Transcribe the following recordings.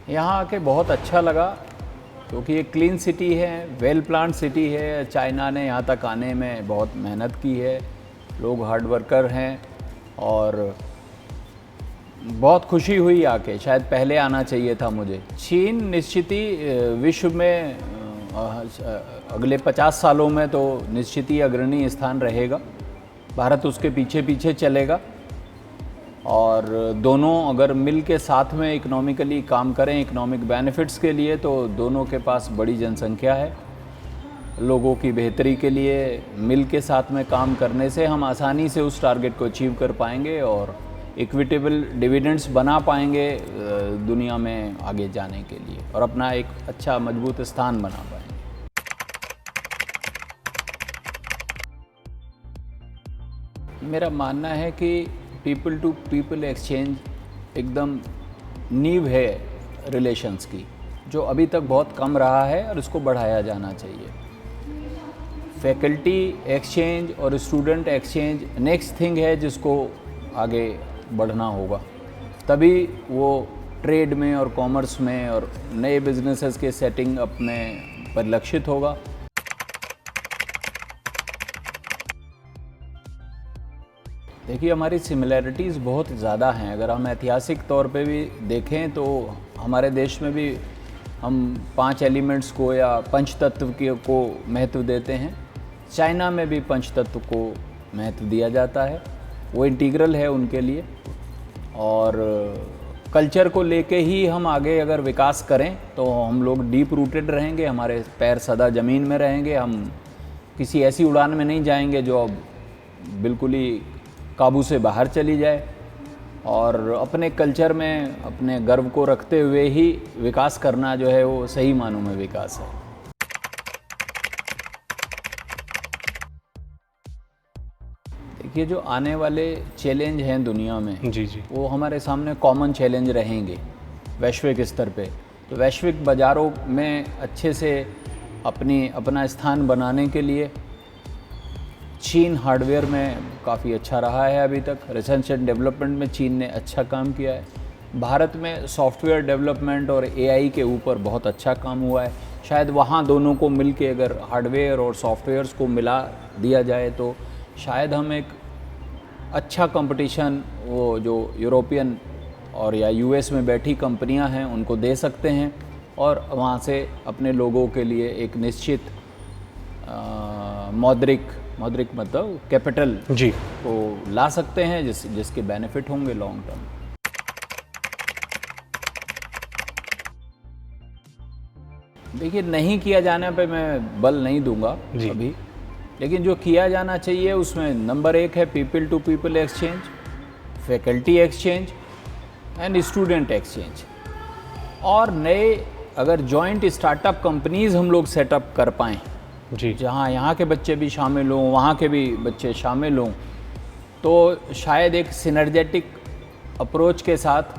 यहाँ आके बहुत अच्छा लगा क्योंकि ये क्लीन सिटी है, वेल प्लान्ड सिटी है। चाइना ने यहाँ तक आने में बहुत मेहनत की है, लोग हार्ड वर्कर हैं और बहुत खुशी हुई आके। शायद पहले आना चाहिए था मुझे। चीन निश्चित ही विश्व में अगले 50 सालों में तो निश्चित ही अग्रणी स्थान रहेगा। भारत उसके पीछे पीछे चलेगा और दोनों अगर मिल के साथ में इकोनॉमिकली काम करें इकोनॉमिक बेनिफिट्स के लिए, तो दोनों के पास बड़ी जनसंख्या है। लोगों की बेहतरी के लिए मिल के साथ में काम करने से हम आसानी से उस टारगेट को अचीव कर पाएंगे और इक्विटेबल डिविडेंड्स बना पाएंगे दुनिया में आगे जाने के लिए और अपना एक अच्छा मजबूत स्थान बना पाएंगे। मेरा मानना है कि पीपल टू पीपल एक्सचेंज एकदम नींव है रिलेशंस की, जो अभी तक बहुत कम रहा है और इसको बढ़ाया जाना चाहिए। फैकल्टी एक्सचेंज और स्टूडेंट एक्सचेंज नेक्स्ट थिंग है जिसको आगे बढ़ना होगा, तभी वो ट्रेड में और कॉमर्स में और नए बिजनेसेस के सेटिंग अप में परिलक्षित होगा। देखिए, हमारी सिमिलैरिटीज़ बहुत ज़्यादा हैं। अगर हम ऐतिहासिक तौर पे भी देखें तो हमारे देश में भी हम 5 एलिमेंट्स को या पंच तत्व को महत्व देते हैं। चाइना में भी पंच तत्व को महत्व दिया जाता है, वो इंटीग्रल है उनके लिए। और कल्चर को लेके ही हम आगे अगर विकास करें तो हम लोग डीप रूटेड रहेंगे, हमारे पैर सदा ज़मीन में रहेंगे। हम किसी ऐसी उड़ान में नहीं जाएंगे जो अब बिल्कुल ही काबू से बाहर चली जाए, और अपने कल्चर में अपने गर्व को रखते हुए ही विकास करना जो है वो सही मानों में विकास है। देखिए, जो आने वाले चैलेंज हैं दुनिया में जी, वो हमारे सामने कॉमन चैलेंज रहेंगे वैश्विक स्तर पे। तो वैश्विक बाज़ारों में अच्छे से अपना स्थान बनाने के लिए चीन हार्डवेयर में काफ़ी अच्छा रहा है अभी तक। रिसर्च एंड डेवलपमेंट में चीन ने अच्छा काम किया है। भारत में सॉफ्टवेयर डेवलपमेंट और एआई के ऊपर बहुत अच्छा काम हुआ है। शायद वहाँ दोनों को मिल के अगर हार्डवेयर और सॉफ्टवेयर्स को मिला दिया जाए तो शायद हम एक अच्छा कंपटीशन वो जो यूरोपियन और या यूएस में बैठी कंपनियां हैं उनको दे सकते हैं और वहाँ से अपने लोगों के लिए एक निश्चित मौद्रिक मतलब कैपिटल जी को ला सकते हैं जिसके बेनिफिट होंगे लॉन्ग टर्म। देखिए, नहीं किया जाने पे मैं बल नहीं दूंगा अभी, लेकिन जो किया जाना चाहिए उसमें नंबर 1 है people to people exchange, faculty exchange and student exchange. और नए अगर जॉइंट स्टार्टअप कंपनीज हम लोग सेटअप कर पाएँ जी, जहाँ यहाँ के बच्चे भी शामिल हों, वहाँ के भी बच्चे शामिल हों, तो शायद एक सिनर्जेटिक अप्रोच के साथ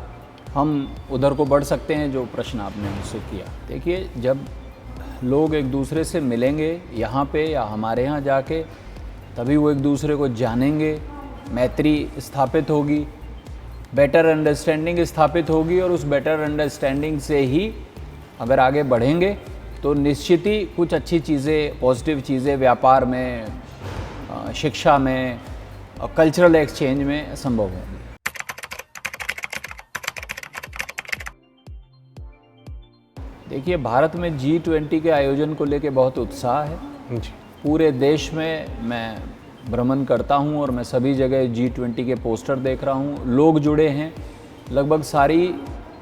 हम उधर को बढ़ सकते हैं जो प्रश्न आपने मुझसे किया। देखिए, जब लोग एक दूसरे से मिलेंगे यहाँ पे या हमारे यहाँ जाके, तभी वो एक दूसरे को जानेंगे, मैत्री स्थापित होगी, बेटर अंडरस्टैंडिंग स्थापित होगी, और उस बेटर अंडरस्टैंडिंग से ही अगर आगे बढ़ेंगे तो निश्चित ही कुछ अच्छी चीज़ें, पॉजिटिव चीज़ें व्यापार में, शिक्षा में, कल्चरल एक्सचेंज में संभव होंगी। देखिए, भारत में G20 के आयोजन को लेके बहुत उत्साह है। जी, पूरे देश में मैं भ्रमण करता हूँ और मैं सभी जगह G20 के पोस्टर देख रहा हूँ। लोग जुड़े हैं, लगभग सारी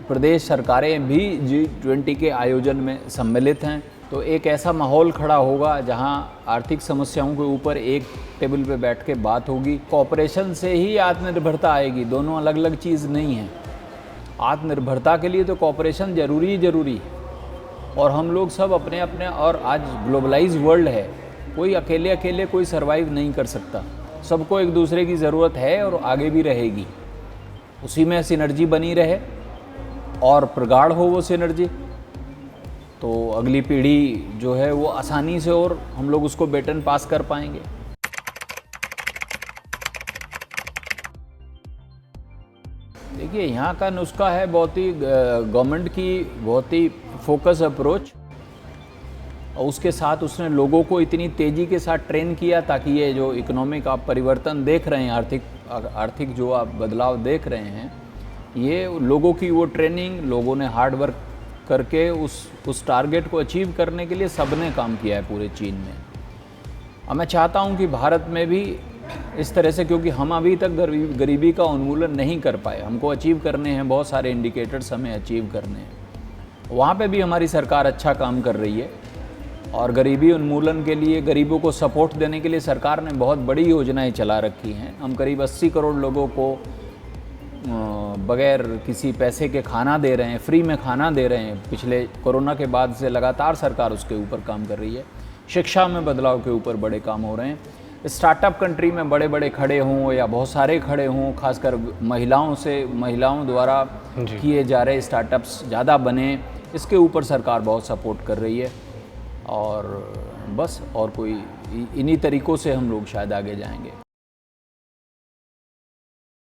प्रदेश सरकारें भी G20 के आयोजन में सम्मिलित हैं। तो एक ऐसा माहौल खड़ा होगा जहां आर्थिक समस्याओं के ऊपर एक टेबल पे बैठ के बात होगी। कॉपरेशन से ही आत्मनिर्भरता आएगी, दोनों अलग अलग चीज़ नहीं है। आत्मनिर्भरता के लिए तो कॉपरेशन ज़रूरी है, और हम लोग सब अपने अपने, और आज ग्लोबलाइज वर्ल्ड है, कोई अकेले कोई सर्वाइव नहीं कर सकता। सबको एक दूसरे की ज़रूरत है और आगे भी रहेगी। उसी में सिनर्जी बनी रहे और प्रगाढ़ हो वो सिनर्जी, तो अगली पीढ़ी जो है वो आसानी से और हम लोग उसको बेटन पास कर पाएंगे। देखिए, यहाँ का नुस्खा है बहुत ही गवर्नमेंट की बहुत ही फोकस अप्रोच, और उसके साथ उसने लोगों को इतनी तेज़ी के साथ ट्रेन किया ताकि ये जो इकोनॉमिक आप परिवर्तन देख रहे हैं, आर्थिक जो आप बदलाव देख रहे हैं, ये लोगों की वो ट्रेनिंग, लोगों ने हार्ड वर्क करके उस टारगेट को अचीव करने के लिए सबने काम किया है पूरे चीन में। और मैं चाहता हूँ कि भारत में भी इस तरह से, क्योंकि हम अभी तक गरीबी का उन्मूलन नहीं कर पाए, हमको अचीव करने हैं, बहुत सारे इंडिकेटर्स हमें अचीव करने हैं, वहाँ पे भी हमारी सरकार अच्छा काम कर रही है। और गरीबी उन्मूलन के लिए, गरीबों को सपोर्ट देने के लिए सरकार ने बहुत बड़ी योजनाएं चला रखी हैं। हम करीब 80 करोड़ लोगों को बगैर किसी पैसे के खाना दे रहे हैं, फ्री में खाना दे रहे हैं। पिछले कोरोना के बाद से लगातार सरकार उसके ऊपर काम कर रही है। शिक्षा में बदलाव के ऊपर बड़े काम हो रहे हैं। स्टार्टअप कंट्री में बड़े बड़े खड़े हों या बहुत सारे खड़े हों, खासकर महिलाओं द्वारा किए जा रहे स्टार्टअप्स ज़्यादा बने, इसके ऊपर सरकार बहुत सपोर्ट कर रही है। और बस, और कोई इन्हीं तरीक़ों से हम लोग शायद आगे जाएंगे।